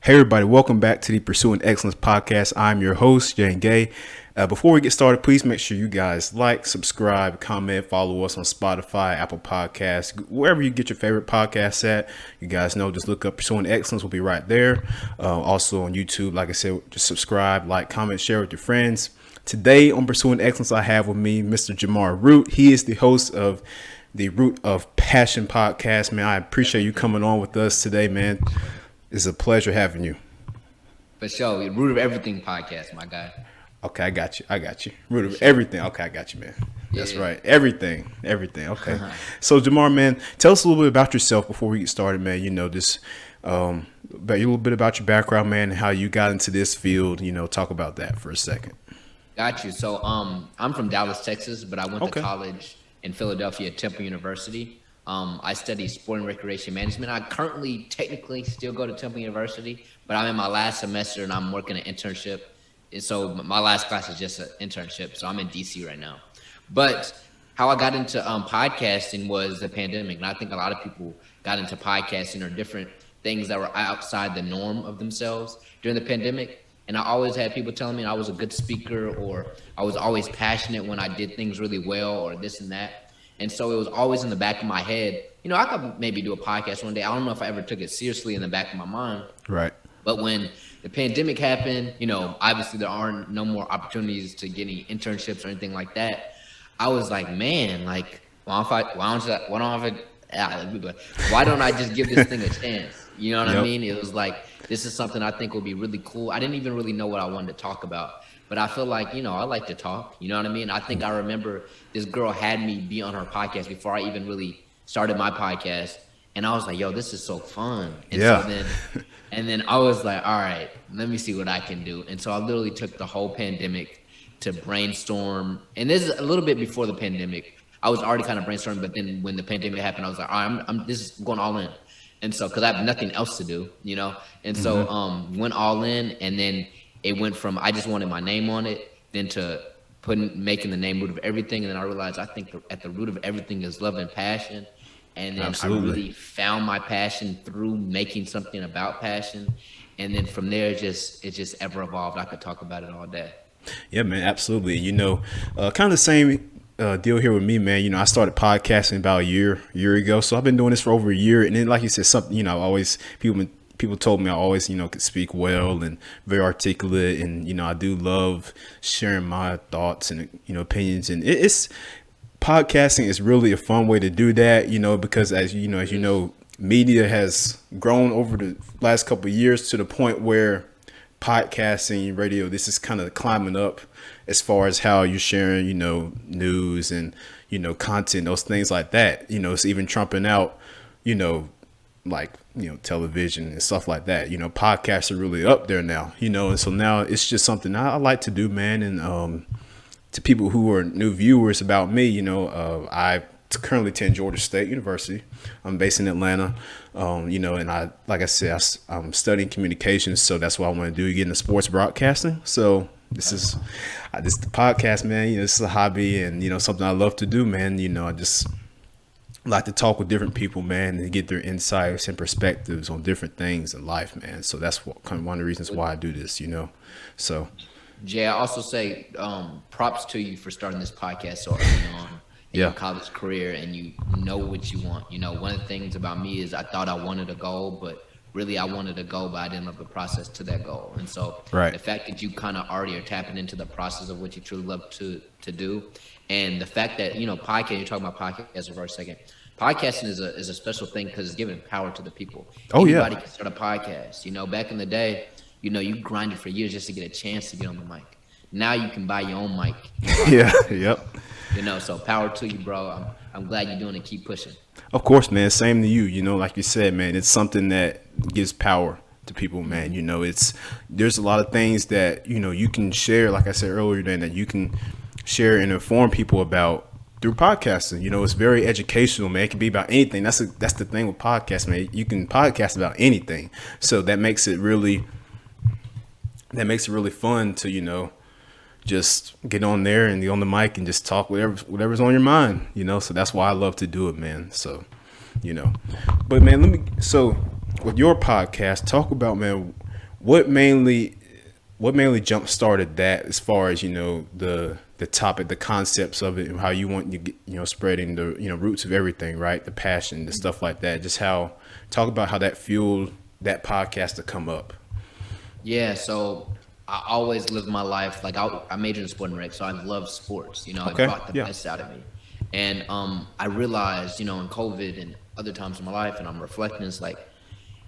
Hey everybody, welcome back to the Pursuing Excellence podcast. I'm your host, Jane Gay. Before we get started, please make sure you guys like, subscribe, comment, follow us on Spotify, Apple Podcasts, wherever you get your favorite podcasts at. You guys know, just look up Pursuing Excellence. We'll be right there. Also on YouTube, like I said, just subscribe, like, comment, share with your friends. Today on Pursuing Excellence, I have with me Mr. Jamar Root. He is the host of the Root of Passion podcast. Man, I appreciate you coming on with us today, man. It's a pleasure having you. For sure. Root of Everything podcast, my guy. Okay, I got you. Root of everything. Okay, I got you, man. That's right. Everything. Okay. So, Jamar, man, tell us a little bit about yourself before we get started, man. You know, just a little bit about your background, man, and how you got into this field. You know, talk about that for a second. Got you. So, I'm from Dallas, Texas, but I went to college in Philadelphia at Temple University. I study sport and recreation management. I currently technically still go to Temple University, but I'm in my last semester and I'm working an internship. And so my last class is just an internship. So I'm in DC right now. But how I got into podcasting was the pandemic. And I think a lot of people got into podcasting or different things that were outside the norm of themselves during the pandemic. And I always had people telling me I was a good speaker, or I was always passionate when I did things really well, or this and that. And so it was always in the back of my head, you know, I could maybe do a podcast one day. I don't know if I ever took it seriously in the back of my mind. Right. But when the pandemic happened, you know, obviously there aren't no more opportunities to get any internships or anything like that. I was like, man, like, why don't I just give this thing a chance? You know what I mean? It was like, this is something I think would be really cool. I didn't even really know what I wanted to talk about. But I feel like, you know, I like to talk, you know what I mean? I think I remember this girl had me be on her podcast before I even really started my podcast. And I was like, yo, this is so fun. And so then I was like, all right, let me see what I can do. And so I literally took the whole pandemic to brainstorm. And this is a little bit before the pandemic. I was already kind of brainstorming, but then when the pandemic happened, I was like, all right, this is going all in. And so, cause I have nothing else to do, you know? And so, went all in, and then it went from, I just wanted my name on it, then to making the name Root of Everything. And then I realized, I think at the root of everything is love and passion. And then I really found my passion through making something about passion. And then from there, it just ever evolved. I could talk about it all day. Yeah, man, absolutely. You know, kind of the same deal here with me, man. You know, I started podcasting about a year ago. So I've been doing this for over a year. And then, like you said, something, you know, people told me I always, you know, could speak well and very articulate. And, you know, I do love sharing my thoughts and, you know, opinions. And it's podcasting is really a fun way to do that, you know, because as you know, media has grown over the last couple of years to the point where podcasting, radio, this is kind of climbing up as far as how you're sharing, you know, news and, you know, content, those things like that. You know, it's even trumping out, you know, like, you know, television and stuff like that. You know, podcasts are really up there now, you know, and so now it's just something I like to do, man. And to people who are new viewers about me, you know, I currently attend Georgia State University. I'm based in Atlanta, you know, and like I said, I'm studying communications, so that's what I want to do, get into sports broadcasting. So this is the podcast, man. You know, this is a hobby and, you know, something I love to do, man. You know, I just like to talk with different people, man, and get their insights and perspectives on different things in life, man. So that's kind of one of the reasons why I do this, you know. So, Jay, I also say props to you for starting this podcast so early on in your college career, and you know what you want. You know, one of the things about me is I thought I wanted a goal, but really I wanted a goal, but I didn't love the process to that goal. And so the fact that you kind of already are tapping into the process of what you truly love to do, and the fact that, you know, podcast, you're talking about podcasting for a second. Podcasting is a special thing because it's giving power to the people. Anybody can start a podcast. You know, back in the day, you know, you grinded for years just to get a chance to get on the mic. Now you can buy your own mic. You know, so power to you, bro. I'm glad you're doing it. Keep pushing. Of course, man. Same to you. You know, like you said, man, it's something that gives power to people, man. You know, there's a lot of things that, you know, you can share, like I said earlier, then that you can share and inform people about through podcasting. You know, it's very educational, man. It can be about anything. That's the thing with podcasts, man. You can podcast about anything. So that makes it really fun to, you know, just get on there and get on the mic and just talk whatever's on your mind, you know. So that's why I love to do it, man. So, you know, but man, so with your podcast, talk about, man, what mainly jump started that, as far as, you know, the topic, the concepts of it, and how you want, you know, spreading the, you know, roots of everything, right? The passion, the stuff like that. Just how, talk about how that fueled that podcast to come up. Yeah, so I always lived my life like I majored in sport and rec, so I love sports. You know, it Okay. brought the Yeah. best out of me. And I realized, you know, in COVID and other times in my life, and I'm reflecting, it's like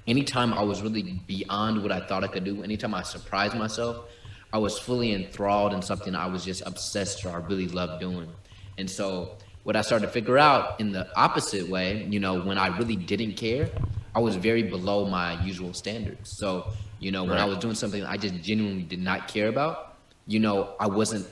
anytime I was really beyond what I thought I could do, anytime I surprised myself, I was fully enthralled in something I was just obsessed or I really loved doing. And so what I started to figure out in the opposite way, you know, when I really didn't care, I was very below my usual standards. So, you know, when I Right. was doing something I just genuinely did not care about, you know, I wasn't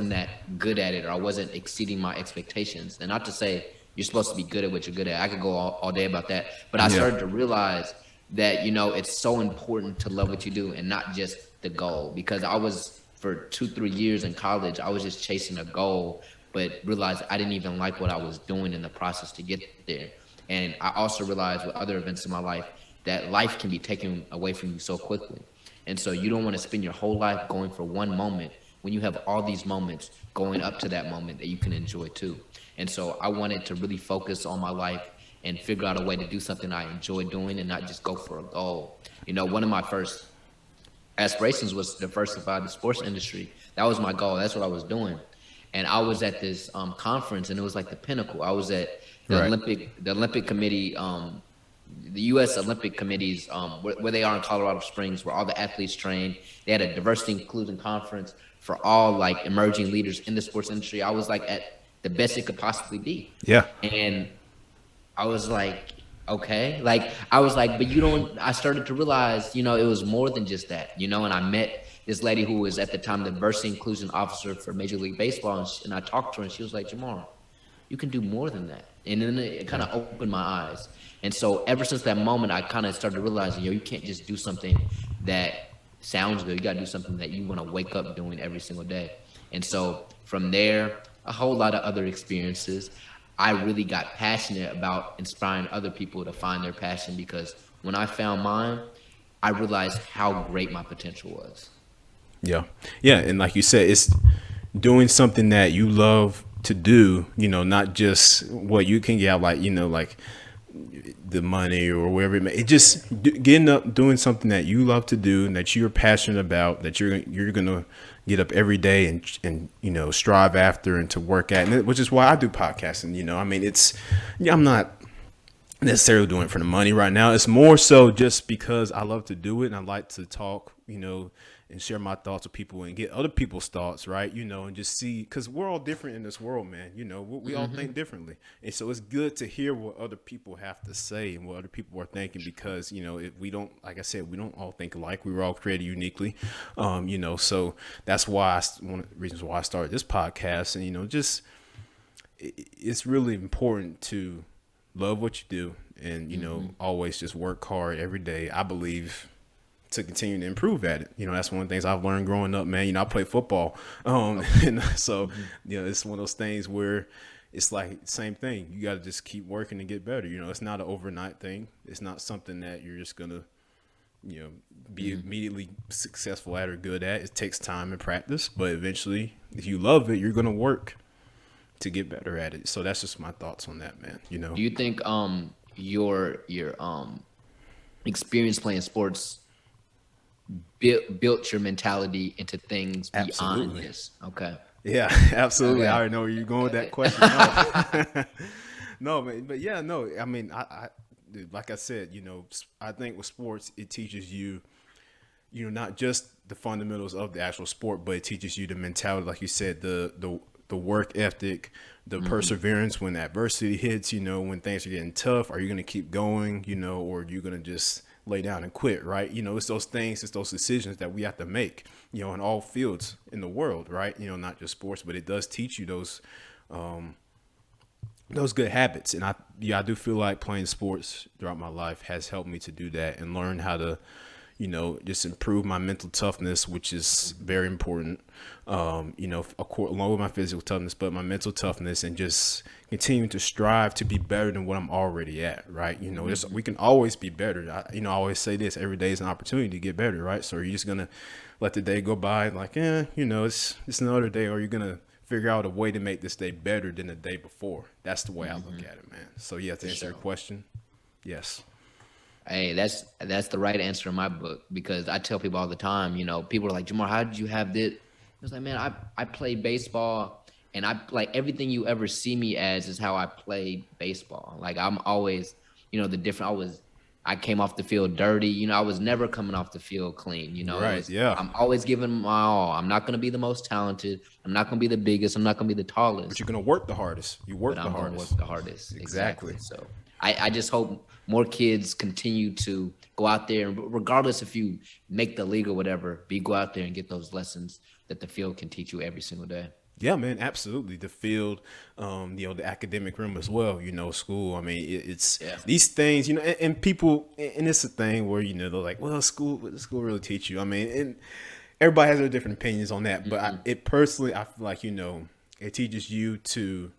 that good at it, or I wasn't exceeding my expectations. And not to say you're supposed to be good at what you're good at. I could go all day about that. But I Yeah. started to realize that, you know, it's so important to love what you do and not just the goal. Because I was, for 2 3 years in college, I was just chasing a goal, but realized I didn't even like what I was doing in the process to get there. And I also realized with other events in my life that life can be taken away from you so quickly. And so you don't want to spend your whole life going for one moment when you have all these moments going up to that moment that you can enjoy too. And so I wanted to really focus on my life and figure out a way to do something I enjoy doing and not just go for a goal. You know, one of my first aspirations was to diversify the sports industry. That was my goal. That's what I was doing. And I was at this conference, and it was like the pinnacle. I was at Right. The Olympic Committee, the U.S. Olympic Committees, where they are in Colorado Springs, where all the athletes train. They had a diversity inclusion conference for all like emerging leaders in the sports industry. I was like at the best it could possibly be, Yeah. and I was like, okay, like I was like, but you don't. I started to realize, you know, it was more than just that, you know. And I met this lady who was at the time the diversity inclusion officer for Major League Baseball, and I talked to her, and she was like, Jamar, you can do more than that. And then it kind of opened my eyes. And so ever since that moment, I kind of started realizing, you can't just do something that sounds good. You got to do something that you want to wake up doing every single day. And so from there, a whole lot of other experiences, I really got passionate about inspiring other people to find their passion, because when I found mine, I realized how great my potential was. Yeah. Yeah. And like you said, it's doing something that you love to do, you know, not just what you can get out, like, you know, like the money or wherever it may. It just getting up, doing something that you love to do and that you're passionate about, that you're gonna get up every day and you know, strive after and to work at, and which is why I do podcasting. You know, I mean, it's, yeah, I'm not necessarily doing it for the money right now. It's more so just because I love to do it and I like to talk, you know, and share my thoughts with people and get other people's thoughts, right? You know, and just see, because we're all different in this world, man. You know, we all think differently. And so it's good to hear what other people have to say and what other people are thinking, because, you know, if we don't, like I said, we don't all think alike. We were all created uniquely. You know, so that's why one of the reasons why I started this podcast. And, you know, just, it's really important to love what you do and, you know, always just work hard every day, I believe, to continue to improve at it. You know, that's one of the things I've learned growing up, man. You know, I play football. And so, you know, it's one of those things where it's like same thing. You got to just keep working and get better. You know, it's not an overnight thing. It's not something that you're just going to, you know, be immediately successful at or good at. It takes time and practice, but eventually, if you love it, you're going to work to get better at it. So that's just my thoughts on that, man. You know, Do you think your experience playing sports built your mentality into things beyond absolutely. this? Okay. Yeah, absolutely. I Okay. already know where you're going with that question. No, no, but yeah, no. I mean, dude, like I said, you know, I think with sports, it teaches you, you know, not just the fundamentals of the actual sport, but it teaches you the mentality, like you said, the work ethic, the hmm perseverance when adversity hits. You know, when things are getting tough, are you going to keep going? You know, or are you going to just lay down and quit? Right? You know, it's those things, it's those decisions that we have to make. You know, in all fields in the world, right? You know, not just sports, but it does teach you those good habits. And I do feel like playing sports throughout my life has helped me to do that and learn how to, just improve my mental toughness, which is very important. Of course, along with my physical toughness, but my mental toughness, and just continue to strive to be better than what I'm already at, right? We can always be better. I always say this: every day is an opportunity to get better, right? So are you just gonna let the day go by like, it's another day, or you're gonna figure out a way to make this day better than the day before? That's the way I look at it, man. So yeah, to For answer your sure. question, yes. Hey, that's the right answer in my book, because I tell people all the time, people are like, Jamar, how did you have this? I was like, man, I play baseball, and I like everything you ever see me as is how I play baseball. Like I'm always, the different. I came off the field dirty. I was never coming off the field clean. It Right. was Yeah. I'm always giving my all. I'm not gonna be the most talented. I'm not gonna be the biggest. I'm not gonna be the But tallest, you're gonna work the hardest. You but work the I'm gonna work hardest. the hardest. Exactly. Exactly. So I just hope more kids continue to go out there, and regardless if you make the league or whatever, go out there and get those lessons that the field can teach you every single day. Yeah, man, absolutely. The field, the academic room as well. School. I mean, it's Yeah. these things. And people, and it's a thing where they're like, well, school, what does school really teach you? I mean, and everybody has their different opinions on that. But Mm-hmm. it personally, I feel like it teaches you to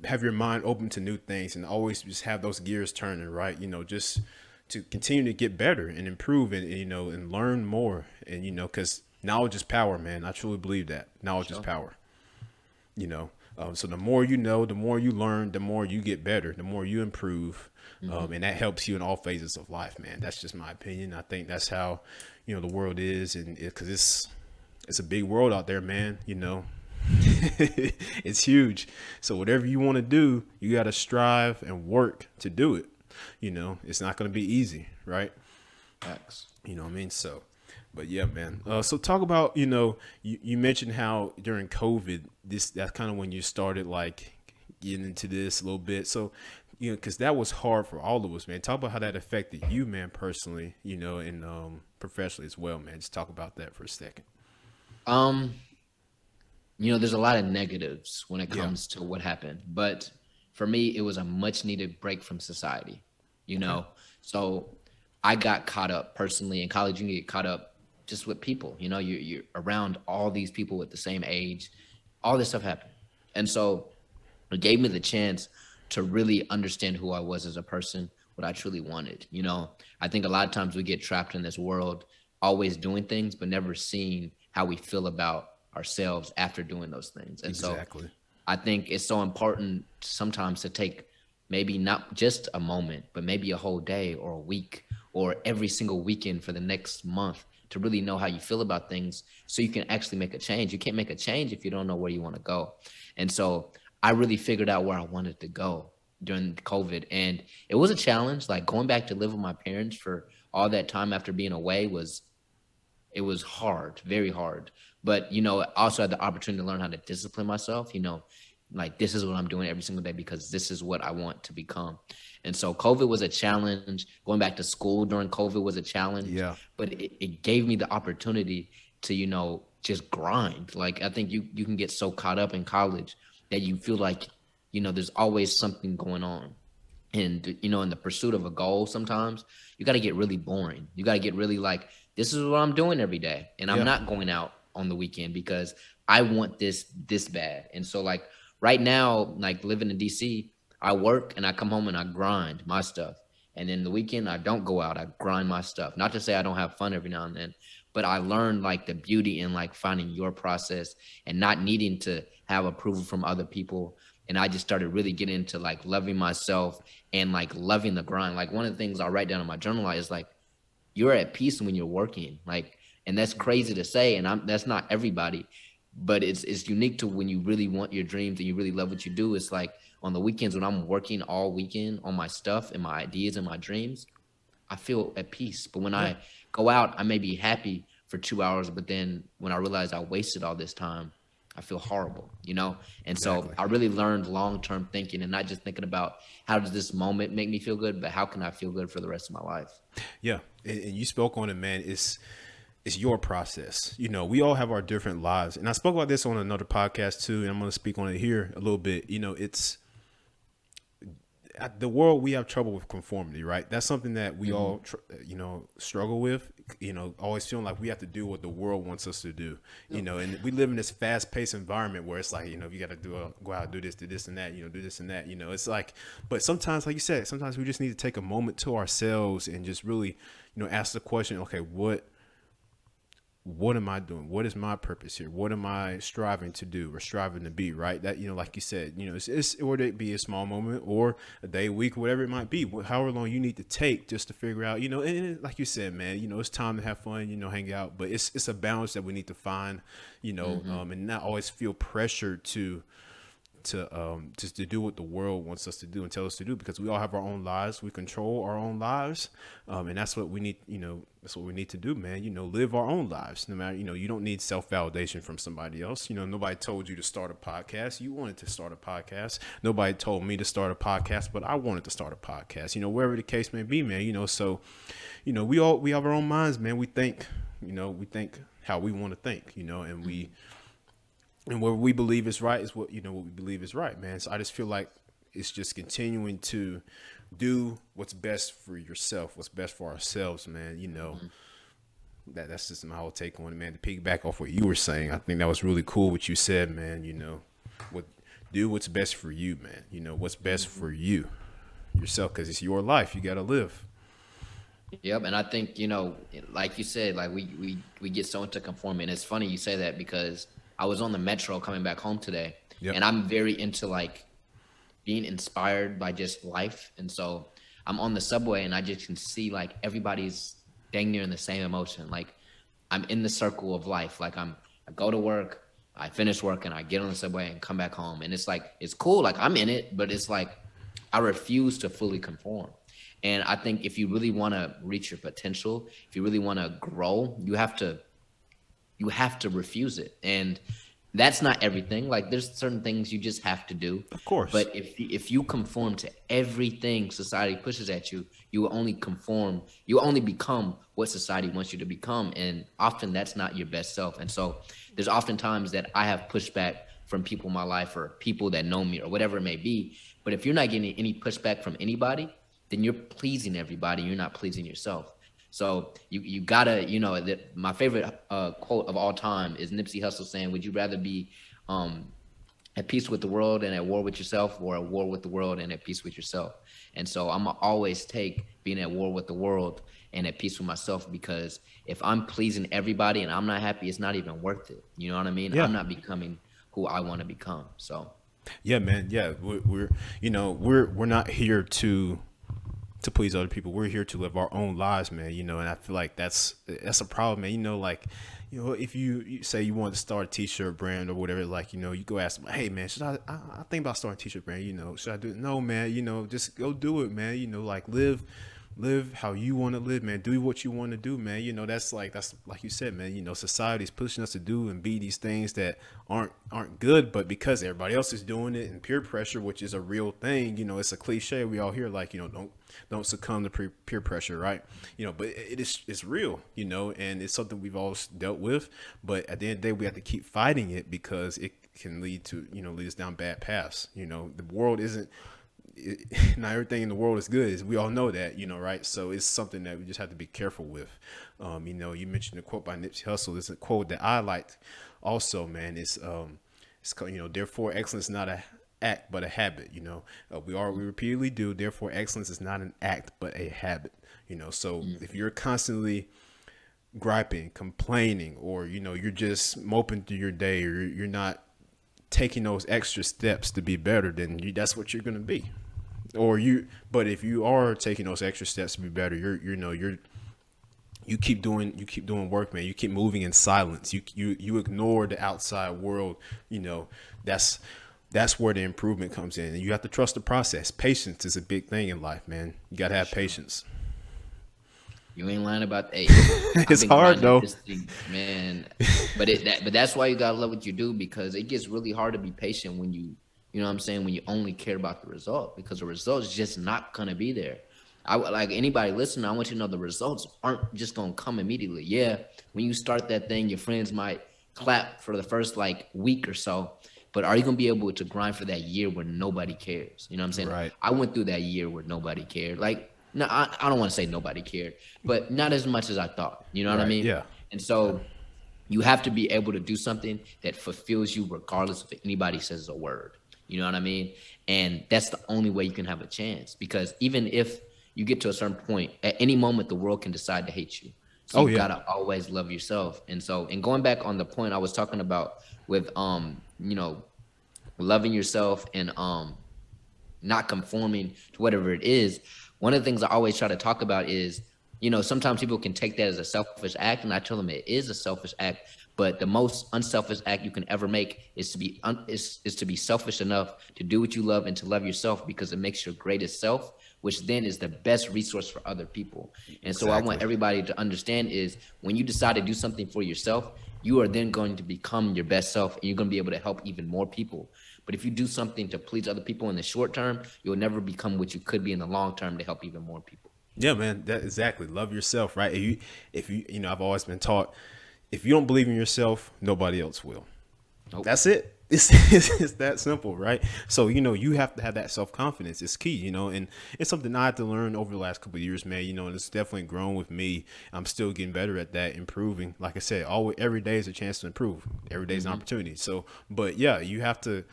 have your mind open to new things, and always just have those gears turning, right? Just to continue to get better and improve, and learn more, and because knowledge is power, man. I truly believe that knowledge is Sure. power. So the more you know, the more you learn, the more you get better, the more you improve, Mm-hmm. and that helps you in all phases of life, man. That's just my opinion. I think that's how the world is, and because it's a big world out there, man. It's huge. So whatever you want to do, you got to strive and work to do it. It's not going to be easy, right? Facts. You know what I mean? So, but yeah, man. So talk about, you mentioned how during COVID, that's kind of when you started like getting into this a little bit. So, because that was hard for all of us, man. Talk about how that affected you, man, personally, and professionally as well, man. Just talk about that for a second. Um, there's a lot of negatives when it Yeah. comes to what happened, but for me, it was a much needed break from society, you Okay. know? So I got caught up personally in college. You can get caught up just with people, you're around all these people with the same age, all this stuff happened. And so it gave me the chance to really understand who I was as a person, what I truly wanted. I think a lot of times we get trapped in this world, always doing things, but never seeing how we feel about ourselves after doing those things. And so Exactly. I think it's so important sometimes to take maybe not just a moment, but maybe a whole day or a week or every single weekend for the next month to really know how you feel about things so you can actually make a change. You can't make a change if you don't know where you want to go. And so I really figured out where I wanted to go during COVID. And it was a challenge. Like going back to live with my parents for all that time after being away was hard, very hard. But I also had the opportunity to learn how to discipline myself, like this is what I'm doing every single day because this is what I want to become. And so COVID was a challenge. Going back to school during COVID was a challenge, Yeah. but it gave me the opportunity to, just grind. Like I think you can get so caught up in college that you feel like, there's always something going on. And in the pursuit of a goal, sometimes you got to get really boring. You got to get really like, this is what I'm doing every day, and I'm Yeah. not going out on the weekend because I want this bad. And so like right now, like living in DC, I work and I come home and I grind my stuff. And then the weekend I don't go out, I grind my stuff. Not to say I don't have fun every now and then, but I learned like the beauty in like finding your process and not needing to have approval from other people. And I just started really getting into like loving myself and like loving the grind. Like one of the things I write down in my journal is like you're at peace when you're working. Like, and that's crazy to say, and that's not everybody, but it's unique to when you really want your dreams and you really love what you do. It's like on the weekends when I'm working all weekend on my stuff and my ideas and my dreams, I feel at peace. But when Yeah. I go out, I may be happy for 2 hours, but then when I realize I wasted all this time, I feel horrible. And so Exactly. I really learned long-term thinking and not just thinking about how does this moment make me feel good, but how can I feel good for the rest of my life? Yeah. And you spoke on it, man. It's your process. We all have our different lives. And I spoke about this on another podcast too, and I'm going to speak on it here a little bit. It's the world, we have trouble with conformity, right? That's something that we Hmm. all struggle with, always feeling like we have to do what the world wants us to do, and we live in this fast-paced environment where it's like, you got to go out, do this and that, do this and that, it's like, but sometimes, like you said, sometimes we just need to take a moment to ourselves and just really, ask the question, okay, what am I doing? What is my purpose here? What am I striving to do or striving to be? Right? That, like you said, it's or it be a small moment or a day, week, whatever it might be, however long you need to take just to figure out, and like you said, man, it's time to have fun, hang out, but it's a balance that we need to find, Hmm. and not always feel pressured to just to do what the world wants us to do and tell us to do, because we all have our own lives, we control our own lives, and that's what we need, that's what we need to do, man. Live our own lives, no matter, you don't need self-validation from somebody else. Nobody told you to start a podcast, you wanted to start a podcast. Nobody told me to start a podcast, but I wanted to start a podcast, wherever the case may be, man. So we have our own minds, man. We think how we want to think, and we, and what we believe is right is what we believe is right, man. So I just feel like it's just continuing to do what's best for yourself, what's best for ourselves, man. That's just my whole take on it, man. To piggyback off what you were saying, I think that was really cool what you said, man. What do what's best for you, man. What's best Hmm. for you yourself, because it's your life, you got to live. Yep, and I think like you said, like we get so into conforming. And it's funny you say that because I was on the metro coming back home today, Yep. and I'm very into like being inspired by just life. And so I'm on the subway and I just can see like everybody's dang near in the same emotion. Like I'm in the circle of life. Like I go to work, I finish work, and I get on the subway and come back home. And it's like it's cool. Like I'm in it, but it's like I refuse to fully conform. And I think if you really want to reach your potential, if you really want to grow, you have to refuse it. And that's not everything. Like there's certain things you just have to do. Of course. But if you conform to everything society pushes at you, you will only conform, you will only become what society wants you to become. And often that's not your best self. And so there's often times that I have pushback from people in my life or people that know me or whatever it may be. But if you're not getting any pushback from anybody, then you're pleasing everybody. You're not pleasing yourself. So you gotta, that my favorite quote of all time is Nipsey Hussle saying, "Would you rather be um, at peace with the world and at war with yourself, or at war with the world and at peace with yourself?" And so I'm gonna always take being at war with the world and at peace with myself, because if I'm pleasing everybody and I'm not happy, it's not even worth it. You know what I mean? Yeah. I'm not becoming who I want to become. So Yeah, man. Yeah, we're not here to please other people. We're here to live our own lives, man. And I feel like that's a problem, man. Like, if you say you want to start a t-shirt brand or whatever, like, you go ask them, hey, man, should I think about starting a t-shirt brand, should I do it? No, man, just go do it, man. Like live how you want to live, man. Do what you want to do, man. That's like you said, man. Society's pushing us to do and be these things that aren't good, but because everybody else is doing it, and peer pressure, which is a real thing, it's a cliche we all hear, like, don't succumb to peer pressure, right? But it's real, and it's something we've always dealt with. But at the end of the day, we have to keep fighting it, because it can lead us down bad paths. The world isn't not everything in the world is good. We all know that, right? So it's something that we just have to be careful with. You mentioned a quote by Nipsey Hussle. It's a quote that I liked also, man. It's called, therefore excellence is not a act but a habit. We repeatedly do. Therefore excellence is not an act but a habit. So if you're constantly griping, complaining, or you're just moping through your day, or you're not taking those extra steps to be better, then that's what you're going to be. But if you are taking those extra steps to be better, you keep doing work, man. You keep moving in silence. You ignore the outside world. That's that's where the improvement comes in, and you have to trust the process. Patience is a big thing in life, man. You got to for have sure. patience. You ain't lying about that. Hey, I've It's been hard grinding though. this thing, man. But that's why you gotta love what you do, because it gets really hard to be patient when you know what I'm saying, when you only care about the result, because the result's just not gonna be there. Like anybody listening, I want you to know the results aren't just gonna come immediately. Yeah, when you start that thing, your friends might clap for the first like week or so, but are you going to be able to grind for that year where nobody cares? You know what I'm saying? Right. I went through that year where nobody cared. Like, no, I don't want to say nobody cared, but not as much as I thought. You know what I Right. mean? Yeah. And Yeah. so you have to be able to do something that fulfills you regardless if anybody says a word. You know what I mean? And that's the only way you can have a chance, because even if you get to a certain point, at any moment the world can decide to hate you. So Oh you yeah. got to always love yourself. And so, and going back on the point I was talking about with loving yourself and not conforming to whatever it is. One of the things I always try to talk about is, sometimes people can take that as a selfish act, and I tell them it is a selfish act. But the most unselfish act you can ever make is to be selfish enough to do what you love and to love yourself, because it makes your greatest self, which then is the best resource for other people. And so I want Exactly. everybody to understand is when you decide to do something for yourself, you are then going to become your best self, and you're going to be able to help even more people. But if you do something to please other people in the short term, you'll never become what you could be in the long term to help even more people. Yeah, man. That exactly. Love yourself, right? I've always been taught, if you don't believe in yourself, nobody else will. Nope. That's it. It's that simple, right? So, you have to have that self confidence. It's key, and it's something I had to learn over the last couple of years, man. And it's definitely grown with me. I'm still getting better at that, improving. Like I said, always every day is a chance to improve. Every day is an opportunity. So, but yeah, you gotta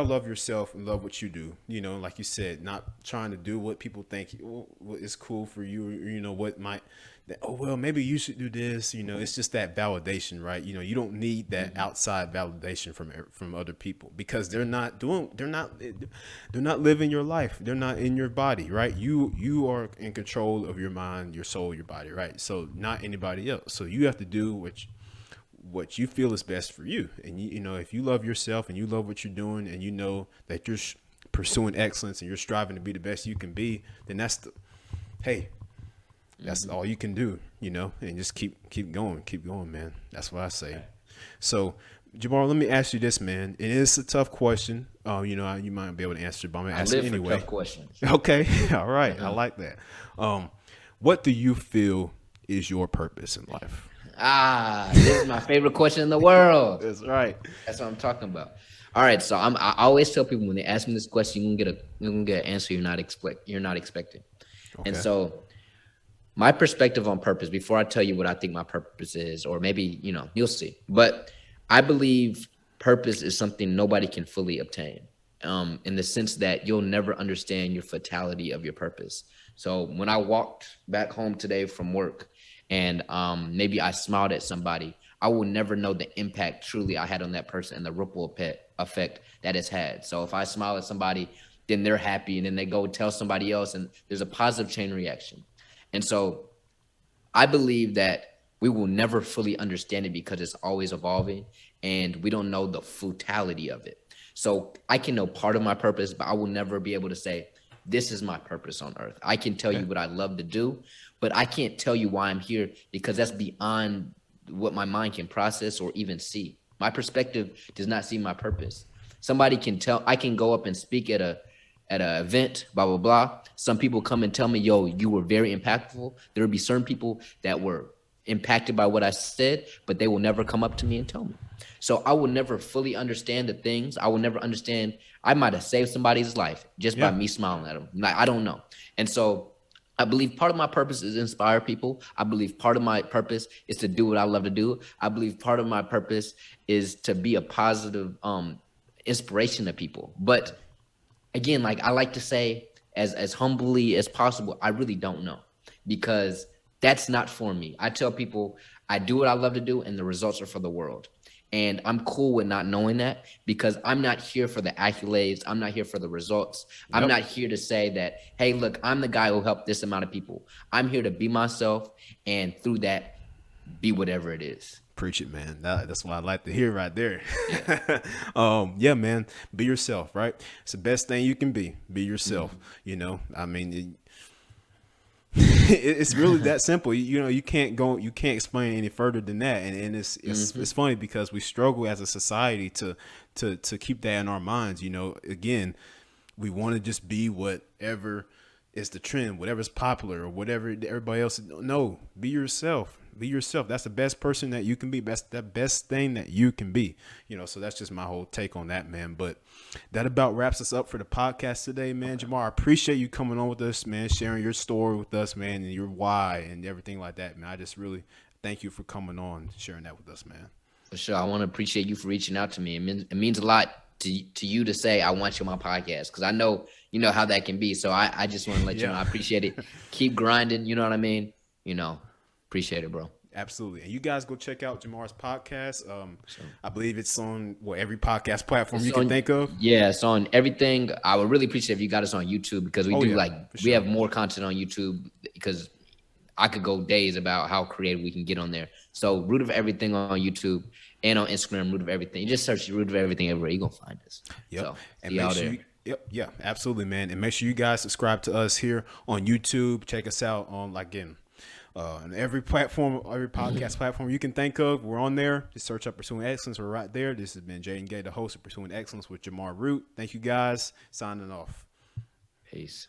love yourself and love what you do. Like you said, not trying to do what people think is cool for you, or, what might. Oh well, maybe you should do this. It's just that validation, right? You don't need that outside validation from other people, because they're not living your life. They're not in your body, right? You are in control of your mind, your soul, your body, right? So not anybody else. So you have to do what you feel is best for you. And if you love yourself and you love what you're doing, and you know that you're pursuing excellence and you're striving to be the best you can be, then hey, that's all you can do, and just keep going, man. That's what I say. So, Jamar, let me ask you this, man. It is a tough question. You might be able to answer it, but I'm gonna I ask it live for anyway. tough questions. Okay, all right, I like that. What do you feel is your purpose in life? This is my favorite question in the world. That's right. That's what I'm talking about. All right, so I always tell people when they ask me this question, you're gonna get an answer you're not expecting. And Okay. so my perspective on purpose, before I tell you what I think my purpose is, or maybe, you'll see. But I believe purpose is something nobody can fully obtain, in the sense that you'll never understand your fatality of your purpose. So when I walked back home today from work, and maybe I smiled at somebody, I will never know the impact truly I had on that person and the ripple effect that it's had. So if I smile at somebody, then they're happy, and then they go tell somebody else, and there's a positive chain reaction. And so I believe that we will never fully understand it because it's always evolving, and we don't know the futility of it. So I can know part of my purpose, but I will never be able to say, this is my purpose on earth. I can tell Okay. you what I love to do, but I can't tell you why I'm here, because that's beyond what my mind can process or even see. My perspective does not see my purpose. Somebody can tell, I can go up and speak at an event, blah blah blah. Some people come and tell me, "Yo, you were very impactful." There will be certain people that were impacted by what I said, but they will never come up to me and tell me. So I will never fully understand the things. I will never understand. I might have saved somebody's life just by Yeah. me smiling at them. Like, I don't know. And so I believe part of my purpose is to inspire people. I believe part of my purpose is to do what I love to do. I believe part of my purpose is to be a positive inspiration to people. But again, like I like to say, as humbly as possible, I really don't know, because that's not for me. I tell people I do what I love to do, and the results are for the world. And I'm cool with not knowing that, because I'm not here for the accolades. I'm not here for the results. I'm Yep. not here to say that, hey, look, I'm the guy who helped this amount of people. I'm here to be myself, and through that, be whatever it is. Preach it, man. That's what I like to hear right there. Yeah. Yeah, man. Be yourself, right? It's the best thing you can be. Be yourself. Mhm. I mean, it's really that simple. You can't explain any further than that. And it's Mhm. funny because we struggle as a society to keep that in our minds. Again, we want to just be whatever is the trend, whatever's popular, or whatever everybody else. No, be yourself. Be yourself. That's the best person that you can be. That's the best thing that you can be. So that's just my whole take on that, man. But that about wraps us up for the podcast today, man. Jamar, I appreciate you coming on with us, man, sharing your story with us, man, and your why and everything like that, man. I just really thank you for coming on, sharing that with us, man. For sure. I want to appreciate you for reaching out to me. It means a lot to you to say, I want you on my podcast. Cause I know, how that can be. So I just want to let you know, I appreciate it. Keep grinding. You know what I mean? Appreciate it, bro. Absolutely. And you guys go check out Jamar's podcast. I believe it's on every podcast platform you can think of. Yeah, it's on everything. I would really appreciate if you got us on YouTube, because we have more content on YouTube, because I could go days about how creative we can get on there. So Root of Everything on YouTube and on Instagram, Root of Everything. You just search Root of Everything everywhere, you're gonna find us. Yep. So and make sure yeah, absolutely, man. And make sure you guys subscribe to us here on YouTube. Check us out on on every platform, every podcast platform you can think of. We're on there. Just search up Pursuing Excellence. We're right there. This has been Jaden Gay, the host of Pursuing Excellence with Jamar Root. Thank you guys. Signing off. Peace.